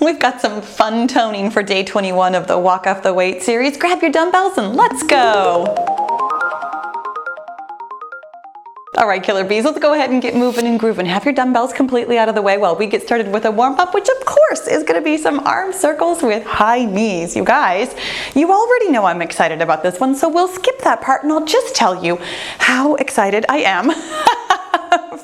We've got some fun toning for day 21 of the Walk Off the Weight series. Grab your dumbbells and let's go. All right, killer bees, let's go ahead and get moving and grooving. Have your dumbbells completely out of the way while we get started with a warm up, which of course is gonna be some arm circles with high knees. You guys, you already know I'm excited about this one, so we'll skip that part and I'll just tell you how excited I am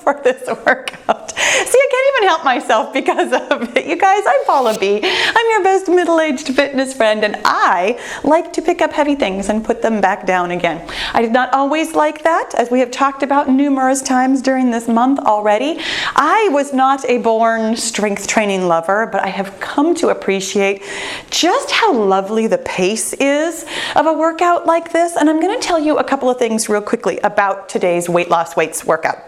for this workout. See, I can't even help myself because of it. You guys, I'm Paula B. I'm your best middle-aged fitness friend, and I like to pick up heavy things and put them back down again. I did not always like that, as we have talked about numerous times during this month already. I was not a born strength training lover, but I have come to appreciate just how lovely the pace is of a workout like this, and I'm going to tell you a couple of things real quickly about today's weight loss weights workout.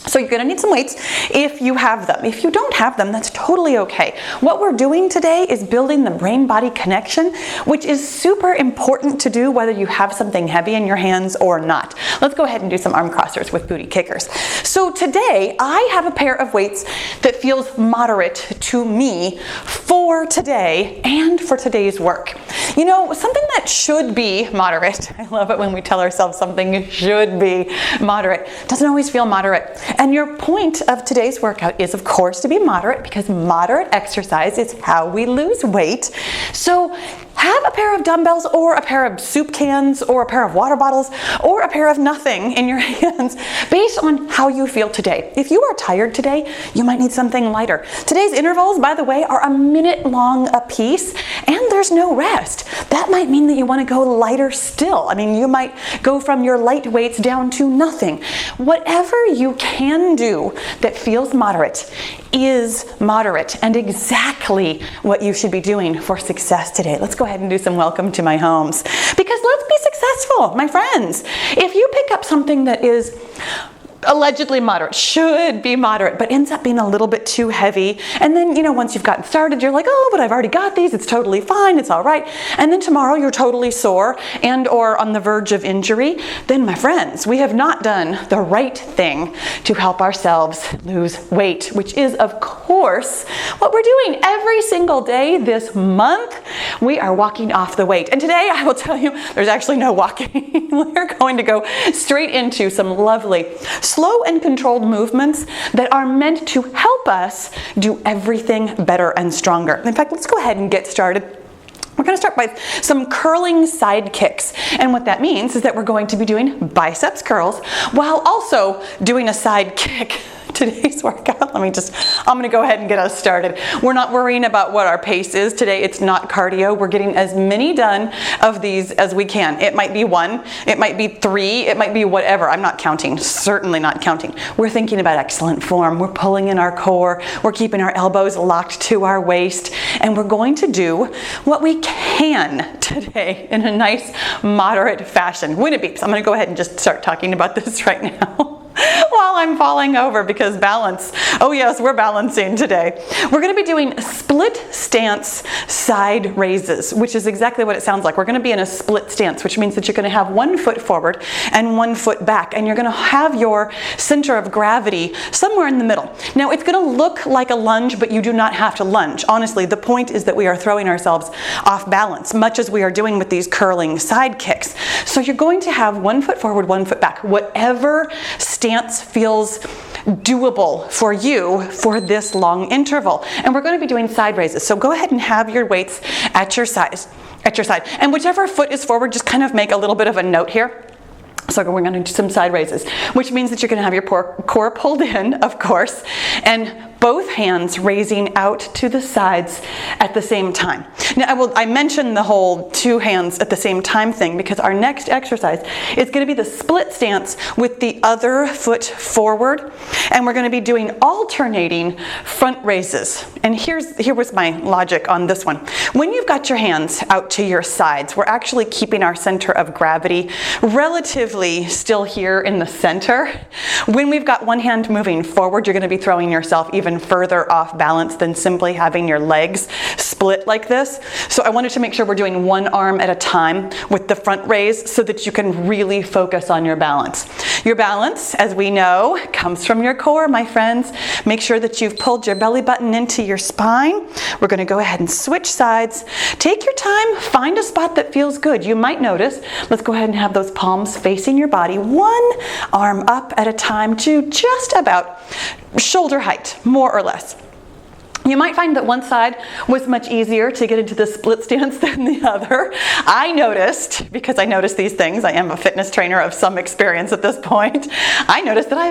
So you're going to need some weights if you have them. If you don't have them, that's totally okay. What we're doing today is building the brain-body connection, which is super important to do whether you have something heavy in your hands or not. Let's go ahead and do some arm crossers with booty kickers. So today, I have a pair of weights that feels moderate to me for today and for today's work. You know, something that should be moderate, I love it when we tell ourselves something should be moderate, doesn't always feel moderate. And your point of today's workout is, of course, to be moderate, because moderate exercise is how we lose weight. So have a pair of dumbbells or a pair of soup cans or a pair of water bottles or a pair of nothing in your hands based on how you feel today. If you are tired today, you might need something lighter. Today's intervals, by the way, are a minute long a piece, and there's no rest. That might mean that you want to go lighter still. I mean, you might go from your light weights down to nothing. Whatever you can do that feels moderate is moderate and exactly what you should be doing for success today. Let's go ahead and do some welcome to my homes, because let's be successful, my friends. If you pick up something that is allegedly moderate, should be moderate, but ends up being a little bit too heavy, and then, you know, once you've gotten started, you're like, oh, but I've already got these, it's totally fine, it's all right, and then tomorrow you're totally sore and or on the verge of injury, then my friends, we have not done the right thing to help ourselves lose weight, which is, of course, what we're doing every single day this month. We are walking off the weight, and today I will tell you there's actually no walking. We're going to go straight into some lovely slow and controlled movements that are meant to help us do everything better and stronger. In fact, let's go ahead and get started. We're going to start with some curling side kicks. And what that means is that we're going to be doing biceps curls while also doing a side kick. Today's workout, I'm going to go ahead and get us started. We're not worrying about what our pace is today. It's not cardio. We're getting as many done of these as we can. It might be 1, it might be 3, it might be whatever. I'm not counting, certainly not counting. We're thinking about excellent form. We're pulling in our core. We're keeping our elbows locked to our waist. And we're going to do what we can today in a nice, moderate fashion. Wouldn't it be? So I'm going to go ahead and just start talking about this right now. While I'm falling over, because balance. Oh yes, we're balancing today. We're going to be doing split stance side raises, which is exactly what it sounds like. We're going to be in a split stance, which means that you're going to have 1 foot forward and 1 foot back, and you're going to have your center of gravity somewhere in the middle. Now, it's going to look like a lunge, but you do not have to lunge. Honestly, the point is that we are throwing ourselves off balance, much as we are doing with these curling side kicks. So you're going to have 1 foot forward, 1 foot back, whatever stance feels doable for you for this long interval. And we're going to be doing side raises. So go ahead and have your weights at your side. And whichever foot is forward, just kind of make a little bit of a note here. So we're going to do some side raises, which means that you're going to have your core pulled in, of course, and both hands raising out to the sides at the same time. Now, I mentioned the whole 2 hands at the same time thing because our next exercise is going to be the split stance with the other foot forward, and we're going to be doing alternating front raises. And here was my logic on this one. When you've got your hands out to your sides, we're actually keeping our center of gravity relatively still here in the center. When we've got one hand moving forward, you're going to be throwing yourself even further off balance than simply having your legs split like this. So I wanted to make sure we're doing one arm at a time with the front raise so that you can really focus on your balance. Your balance, as we know, comes from your core, my friends. Make sure that you've pulled your belly button into your spine. We're going to go ahead and switch sides. Take your time, find a spot that feels good. You might notice, let's go ahead and have those palms facing your body, one arm up at a time to just about shoulder height, more or less. You might find that one side was much easier to get into the split stance than the other. I noticed, because I noticed these things, I am a fitness trainer of some experience at this point, I noticed that I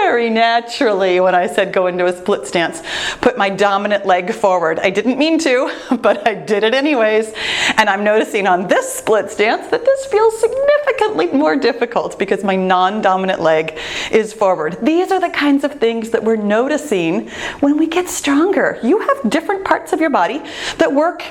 very naturally, when I said go into a split stance, put my dominant leg forward. I didn't mean to, but I did it anyways. And I'm noticing on this split stance that this feels significantly more difficult because my non-dominant leg is forward. These are the kinds of things that we're noticing when we get stronger. You have different parts of your body that work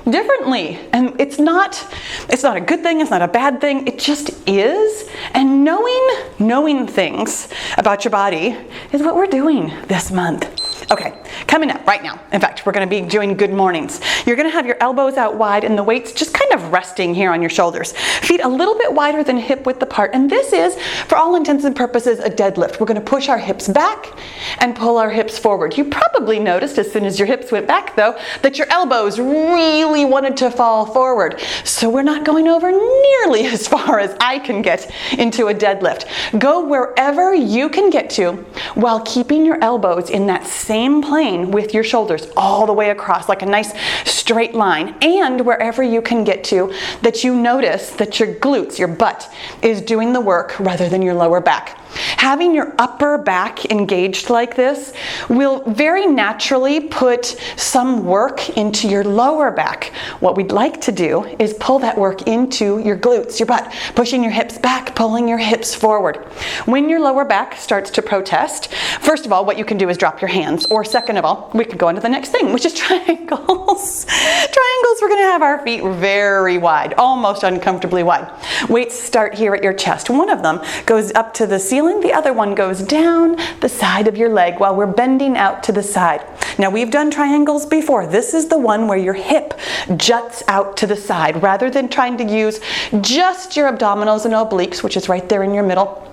differently, and it's not a good thing, it's not a bad thing, it just is. And knowing things about your body is what we're doing this month. Okay, coming up right now, in fact, we're going to be doing good mornings. You're going to have your elbows out wide and the weights just kind of resting here on your shoulders. Feet a little bit wider than hip width apart, and this is, for all intents and purposes, a deadlift. We're going to push our hips back and pull our hips forward. You probably noticed as soon as your hips went back, though, that your elbows really wanted to fall forward. So we're not going over nearly as far as I can get into a deadlift. Go wherever you can get to while keeping your elbows in that same plane with your shoulders all the way across, like a nice straight line, and wherever you can get to that you notice that your glutes, your butt, is doing the work rather than your lower back. Having your upper back engaged like this will very naturally put some work into your lower back. What we'd like to do is pull that work into your glutes, your butt, pushing your hips back, pulling your hips forward. When your lower back starts to protest, first of all, what you can do is drop your hands, or second of all, we could go into the next thing, which is triangles. Triangles, we're going to have our feet very wide, almost uncomfortably wide. Weights start here at your chest. One of them goes up to the ceiling, the other one goes down the side of your leg while we're bending out to the side. Now, we've done triangles before. This is the one where your hip juts out to the side. Rather than trying to use just your abdominals and obliques, which is right there in your middle,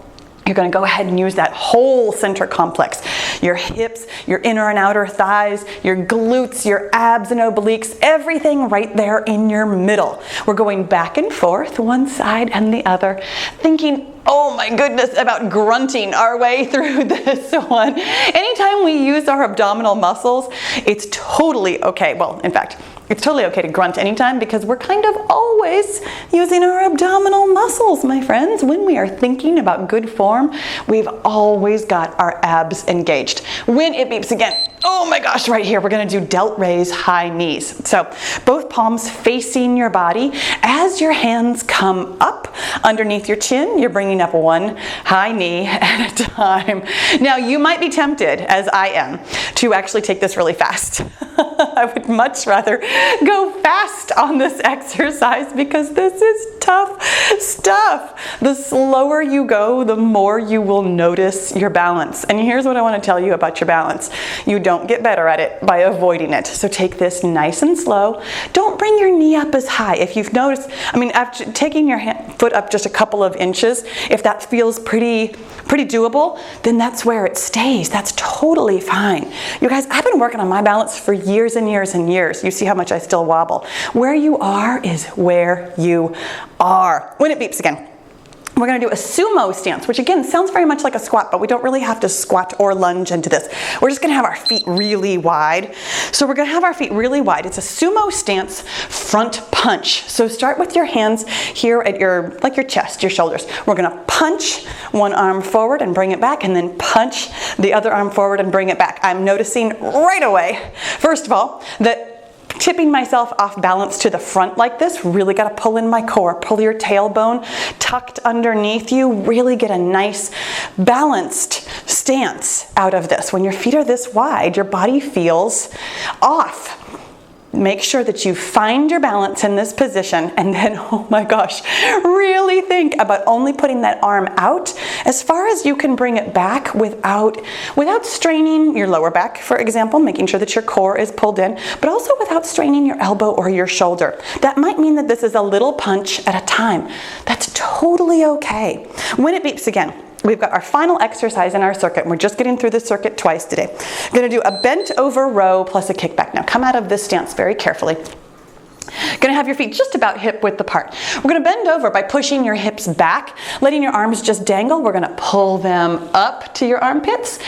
you're going to go ahead and use that whole center complex. Your hips, your inner and outer thighs, your glutes, your abs and obliques, everything right there in your middle. We're going back and forth, one side and the other, thinking, oh my goodness, about grunting our way through this one. Anytime we use our abdominal muscles, it's totally okay. Well, in fact, it's totally okay to grunt anytime because we're kind of always using our abdominal muscles, my friends. When we are thinking about good form, we've always got our abs engaged. When it beeps again, oh my gosh, right here, we're going to do delt raise high knees. So both palms facing your body. As your hands come up underneath your chin, you're bringing up one high knee at a time. Now, you might be tempted, as I am, to actually take this really fast. I would much rather go fast on this exercise because this is tough stuff. The slower you go, the more you will notice your balance. And here's what I want to tell you about your balance. You don't get better at it by avoiding it. So take this nice and slow. Don't bring your knee up as high. If you've noticed, after taking your foot up just a couple of inches, if that feels pretty doable, then that's where it stays. That's totally fine. You guys, I've been working on my balance for years and years and years. You see how much I still wobble. Where you are is where you are. When it beeps again, we're going to do a sumo stance, which again sounds very much like a squat, but we don't really have to squat or lunge into this. We're just going to have our feet really wide. So we're going to have our feet really wide. It's a sumo stance front punch. So start with your hands here at your chest, your shoulders. We're going to punch one arm forward and bring it back, and then punch the other arm forward and bring it back. I'm noticing right away, first of all, that tipping myself off balance to the front like this, really got to pull in my core, pull your tailbone tucked underneath you, really get a nice balanced stance out of this. When your feet are this wide, your body feels off. Make sure that you find your balance in this position, and then, oh my gosh, really think about only putting that arm out as far as you can bring it back without straining your lower back, for example, making sure that your core is pulled in, but also without straining your elbow or your shoulder. That might mean that this is a little punch at a time. That's totally okay. When it beeps again, we've got our final exercise in our circuit, and we're just getting through the circuit twice today. We're going to do a bent over row plus a kickback. Now come out of this stance very carefully. Going to have your feet just about hip width apart. We're going to bend over by pushing your hips back, letting your arms just dangle. We're going to pull them up to your armpits,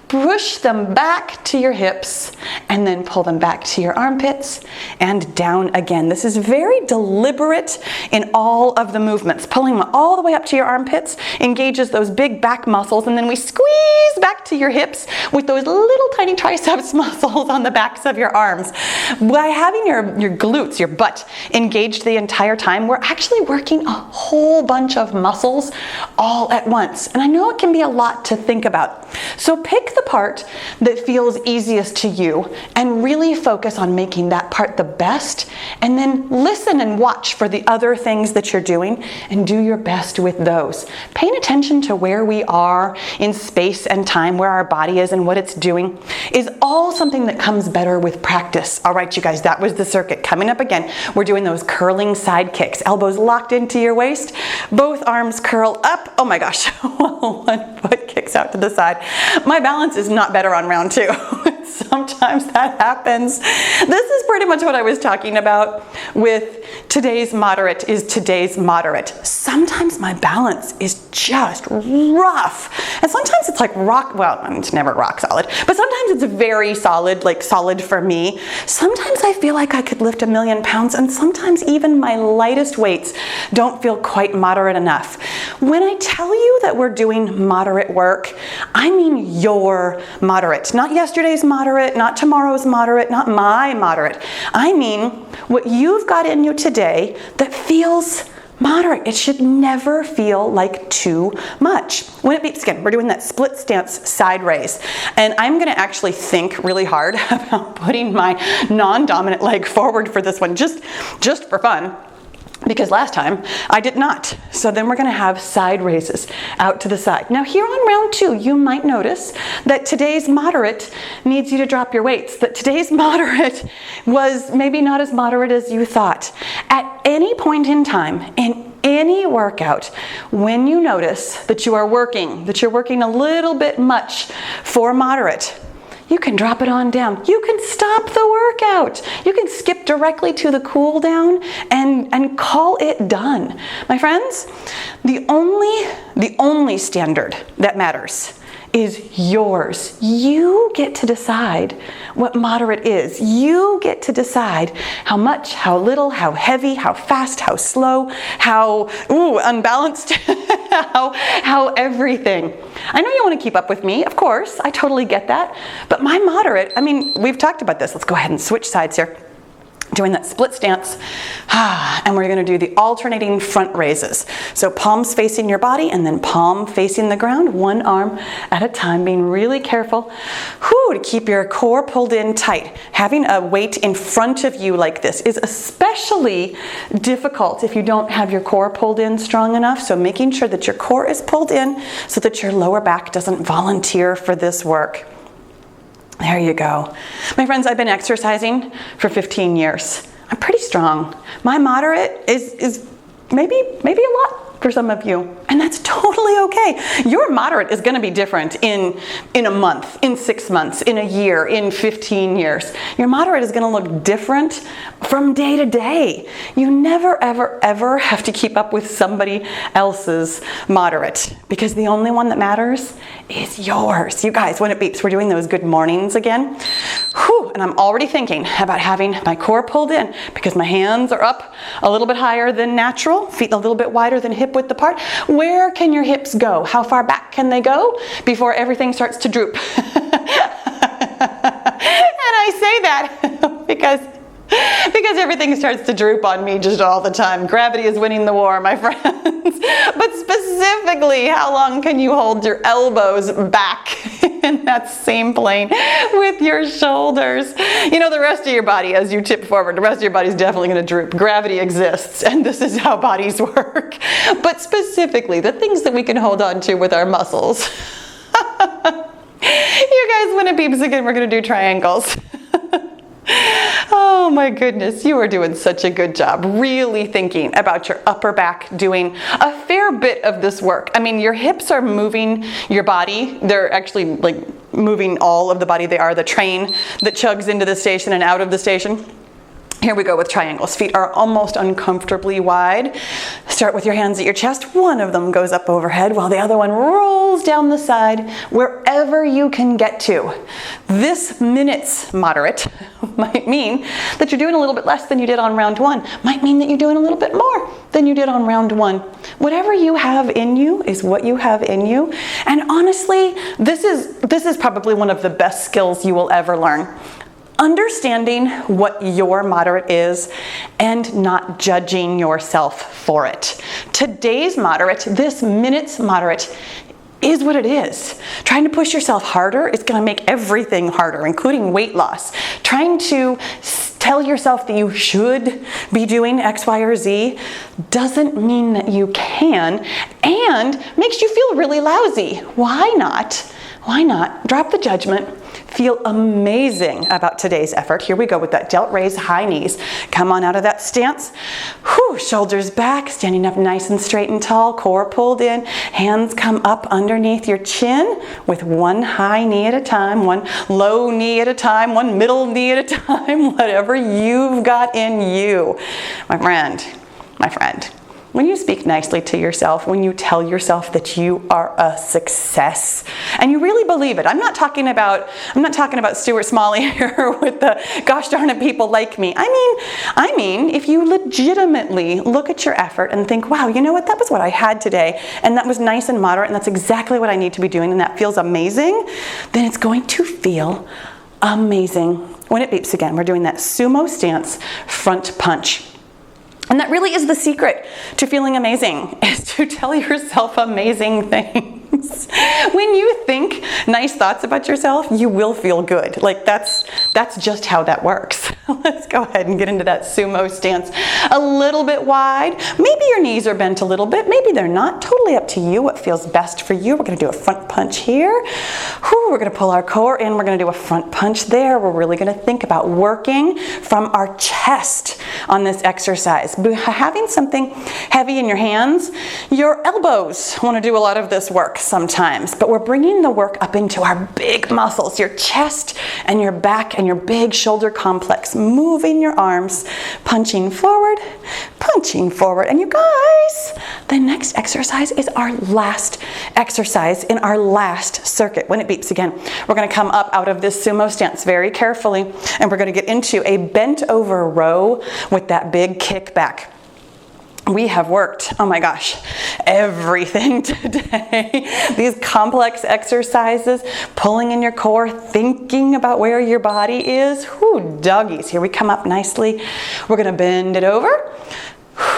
push them back to your hips, and then pull them back to your armpits and down again. This is very deliberate in all of the movements. Pulling them all the way up to your armpits engages those big back muscles, and then we squeeze back to your hips with those little tiny triceps muscles on the backs of your arms. By having your glutes, your butt, engaged the entire time, we're actually working a whole bunch of muscles all at once. And I know it can be a lot to think about. So pick the part that feels easiest to you and really focus on making that part the best, and then listen and watch for the other things that you're doing and do your best with those. Paying attention to where we are in space and time, where our body is and what it's doing, is all something that comes better with practice. All right, you guys, that was the circuit. Coming up again, we're doing those curling side kicks. Elbows locked into your waist, both arms curl up. Oh my gosh, one foot kicks out to the side. My balance is not better on round two. Sometimes that happens. This is pretty much what I was talking about with today's moderate is today's moderate. Sometimes my balance is just rough. And sometimes it's like rock, well, it's never rock solid, but sometimes it's very solid, like solid for me. Sometimes I feel like I could lift 1,000,000 pounds, and sometimes even my lightest weights don't feel quite moderate enough. When I tell you that we're doing moderate work, I mean your moderate, not yesterday's moderate, not tomorrow's moderate, not my moderate. I mean what you've got in you today that feels moderate. It should never feel like too much. When it beeps again, we're doing that split stance side raise. And I'm going to actually think really hard about putting my non-dominant leg forward for this one, just for fun. Because last time I did not. So then we're going to have side raises out to the side. Now here on round two, you might notice that today's moderate needs you to drop your weights. That today's moderate was maybe not as moderate as you thought. At any point in time, in any workout, when you notice that you're working a little bit much for moderate, you can drop it on down. You can stop the workout. You can skip directly to the cool down and call it done. My friends, the only standard that matters is yours. You get to decide what moderate is. You get to decide how much, how little, how heavy, how fast, how slow, how unbalanced, how everything. I know you want to keep up with me, of course, I totally get that, but my moderate, I mean, we've talked about this. Let's go ahead and switch sides here. Doing that split stance, and we're going to do the alternating front raises. So palms facing your body and then palm facing the ground, one arm at a time, being really careful to keep your core pulled in tight. Having a weight in front of you like this is especially difficult if you don't have your core pulled in strong enough. So making sure that your core is pulled in so that your lower back doesn't volunteer for this work. There you go. My friends, I've been exercising for 15 years. I'm pretty strong. My moderate is maybe a lot for some of you, and that's totally okay. Your moderate is going to be different in a month, in 6 months, in a year, in 15 years. Your moderate is going to look different from day to day. You never, ever, ever have to keep up with somebody else's moderate, because the only one that matters is yours. You guys, when it beeps, we're doing those good mornings again. And I'm already thinking about having my core pulled in because my hands are up a little bit higher than natural, feet a little bit wider than hip width apart. Where can your hips go? How far back can they go before everything starts to droop? And I say that because everything starts to droop on me just all the time. Gravity is winning the war, my friends. But specifically, how long can you hold your elbows back in that same plane with your shoulders? You know, the rest of your body, as you tip forward, the rest of your body is definitely going to droop. Gravity exists, and this is how bodies work. But specifically, the things that we can hold on to with our muscles. You guys, when it beeps again, we're going to do triangles. Oh my goodness, you are doing such a good job really thinking about your upper back, doing a fair bit of this work. I mean, your hips are moving your body. They're actually like moving all of the body. They are the train that chugs into the station and out of the station. Here we go with triangles. Feet are almost uncomfortably wide. Start with your hands at your chest. One of them goes up overhead while the other one rolls down the side, wherever you can get to. This minute's moderate might mean that you're doing a little bit less than you did on round one. Might mean that you're doing a little bit more than you did on round one. Whatever you have in you is what you have in you. And honestly, this is probably one of the best skills you will ever learn. Understanding what your moderate is and not judging yourself for it. Today's moderate, this minute's moderate, is what it is. Trying to push yourself harder is going to make everything harder, including weight loss. Trying to tell yourself that you should be doing X, Y, or Z doesn't mean that you can, and makes you feel really lousy. Why not? Why not drop the judgment? Feel amazing about today's effort. Here we go with that delt raise, high knees. Come on out of that stance. Whew, shoulders back, standing up nice and straight and tall, core pulled in, hands come up underneath your chin with one high knee at a time, one low knee at a time, one middle knee at a time, whatever you've got in you. My friend, when you speak nicely to yourself, when you tell yourself that you are a success, and you really believe it. I'm not talking about Stuart Smalley here with the gosh darn it people like me. I mean, if you legitimately look at your effort and think, wow, you know what, that was what I had today, and that was nice and moderate, and that's exactly what I need to be doing, and that feels amazing, then it's going to feel amazing. When it beeps again, we're doing that sumo stance front punch. And that really is the secret to feeling amazing, is to tell yourself amazing things. When you think nice thoughts about yourself, you will feel good. Like that's just how that works. Let's go ahead and get into that sumo stance. A little bit wide. Maybe your knees are bent a little bit. Maybe they're not. Totally up to you. What feels best for you. We're going to do a front punch here. Whew, we're going to pull our core in. We're going to do a front punch there. We're really going to think about working from our chest on this exercise. Having something heavy in your hands, your elbows want to do a lot of this work sometimes, but we're bringing the work up into our big muscles, your chest and your back and your big shoulder complex, moving your arms, punching forward, and you guys, the next exercise is our last exercise in our last circuit. When it beeps again, we're going to come up out of this sumo stance very carefully, and we're going to get into a bent over row with that big kick back. We have worked, oh my gosh, everything today. These complex exercises, pulling in your core, thinking about where your body is. Whoo, doggies. Here we come up nicely. We're going to bend it over.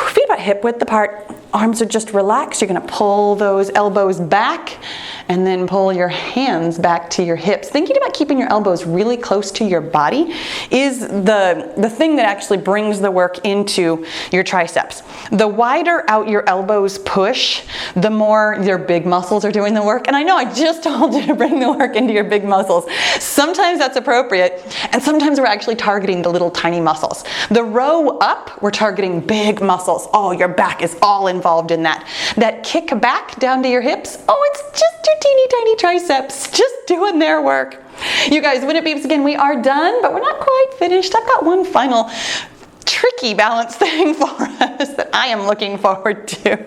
Feet about hip width apart. Arms are just relaxed. You're going to pull those elbows back and then pull your hands back to your hips. Thinking about keeping your elbows really close to your body is the thing that actually brings the work into your triceps. The wider out your elbows push, the more your big muscles are doing the work. And I know I just told you to bring the work into your big muscles. Sometimes that's appropriate, and sometimes we're actually targeting the little tiny muscles. The row up, we're targeting big muscles. Oh, your back is all involved in that. That kick back down to your hips, oh, it's just your teeny tiny triceps just doing their work. You guys, when it beeps again, we are done, but we're not quite finished. I've got one final tricky balance thing for us that I am looking forward to.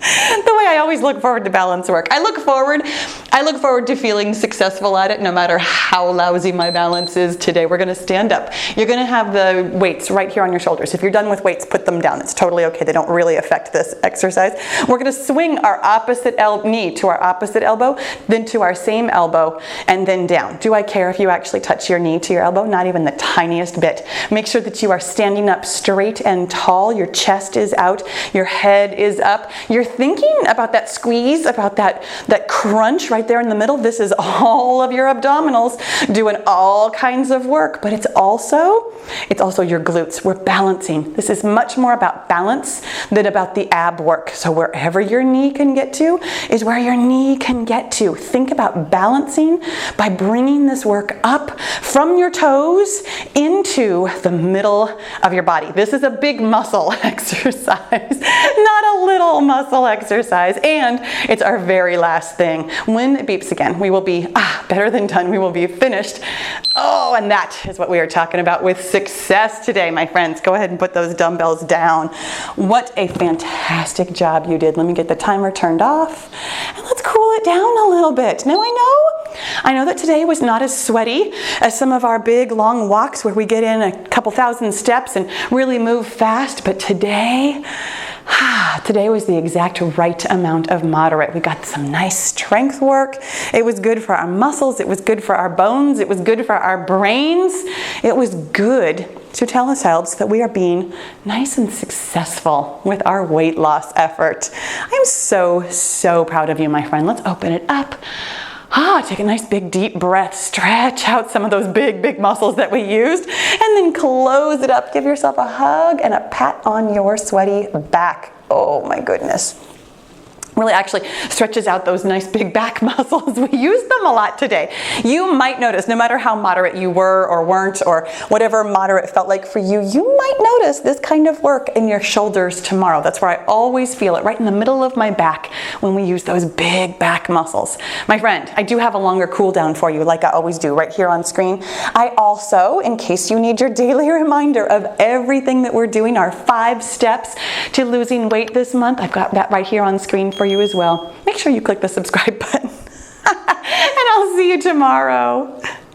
The way I always look forward to balance work. I look forward to feeling successful at it no matter how lousy my balance is today. We're going to stand up. You're going to have the weights right here on your shoulders. If you're done with weights, put them down. It's totally okay. They don't really affect this exercise. We're going to swing our opposite knee to our opposite elbow, then to our same elbow, and then down. Do I care if you actually touch your knee to your elbow? Not even the tiniest bit. Make sure that you are standing up straight and tall. Your chest is out. Your head is up. You're thinking about that squeeze, about that crunch right right there in the middle. This is all of your abdominals doing all kinds of work, but it's also your glutes. We're balancing. This is much more about balance than about the ab work. So wherever your knee can get to is where your knee can get to. Think about balancing by bringing this work up from your toes into the middle of your body. This is a big muscle exercise, not a little muscle exercise. And it's our very last thing. When it beeps again, we will be better than done. We will be finished. Oh, and that is what we are talking about with success today, my friends. Go ahead and put those dumbbells down. What a fantastic job you did. Let me get the timer turned off and let's cool it down a little bit. Now I know that today was not as sweaty as some of our big long walks where we get in a couple thousand steps and really move fast, but today was the exact right amount of moderate. We got some nice strength work. It was good for our muscles. It was good for our bones. It was good for our brains. It was good to tell ourselves that we are being nice and successful with our weight loss effort. I am so, so proud of you, my friend. Let's open it up. Take a nice big deep breath, stretch out some of those big muscles that we used, and then close it up. Give yourself a hug and a pat on your sweaty back. Oh my goodness. Really actually stretches out those nice big back muscles. We used them a lot today. You might notice, no matter how moderate you were or weren't, or whatever moderate felt like for you, you might notice this kind of work in your shoulders tomorrow. That's where I always feel it, right in the middle of my back when we use those big back muscles. My friend, I do have a longer cool down for you, like I always do, right here on screen. I also, in case you need your daily reminder of everything that we're doing, our 5 steps to losing weight this month, I've got that right here on screen for you as well. Make sure you click the subscribe button. And I'll see you tomorrow.